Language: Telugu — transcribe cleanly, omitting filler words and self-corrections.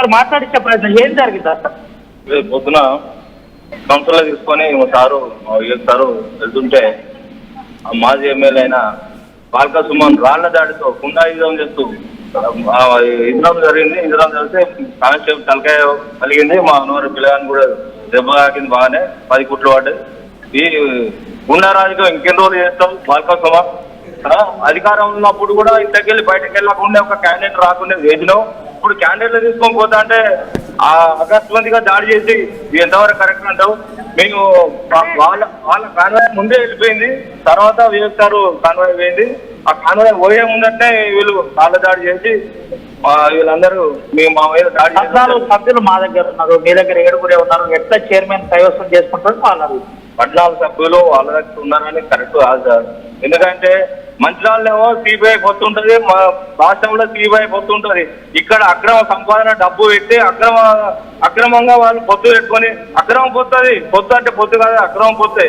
ఒకసారి మాట్లాడించే ప్రయత్నం ఏం జరిగింది అసలు? పొద్దున సంస్థలో తీసుకొని సారు సారు వెళ్తుంటే ఆ మాజీ ఎమ్మెల్యే అయిన బాల్క సుమన్ రాళ్ల దాడితో కుండాయుధం చేస్తూ ఇజ్రాం జరిగింది. ఇజ్రాం జరిగితే కానిస్టేబుల్ తలకాయ కలిగింది. మా అనవారి పిల్లగాని కూడా దెబ్బ తాకింది బాగానే, 10 కుట్లు పడ్డాయి. ఈ గుండా రాజకీయం ఇంకెన్ని రోజులు చేస్తాం? బాల్క సుమన్ అధికారం ఉన్నప్పుడు కూడా ఇంతకెళ్ళి బయటకు వెళ్ళకుండా ఒక క్యాండిడేట్ రాకుండా వేసినావు. ఇప్పుడు క్యాండిడేట్లు తీసుకొని పోతా అంటే ఆ అకస్మాత్తుగా దాడి చేసి ఎంతవరకు కరెక్ట్ అంటావు? మేము వాళ్ళ కాన్వాయ్ ముందే వెళ్ళిపోయింది, తర్వాత వివేక్ సారు కాన్వాయ్ పోయింది. ఆ కాన్వాయ్ పోయే ముందంటే వీళ్ళు వాళ్ళ దాడి చేసి వీళ్ళందరూ మేము మా మీద దాడి చేసి 14 సభ్యులు మా దగ్గర ఉన్నారు, మీ దగ్గర 7 ఉన్నారు. ఎట్లా చైర్మన్ కైవసం చేసుకుంటారు వాళ్ళు? 14 సభ్యులు వాళ్ళ దగ్గర ఉన్నారని కరెక్ట్ కాదు సార్. ఎందుకంటే మంచిర్యాలలో సిబిఐ పొత్తుంటది, మా రాష్ట్రంలో సిబిఐ పొత్తుంటది. ఇక్కడ అక్రమ సంపాదన డబ్బు పెట్టి అక్రమంగా వాళ్ళు పొత్తు పెట్టుకొని అక్రమం పొత్తు అంటే పొత్తు కాదు, అక్రమం పొత్తే.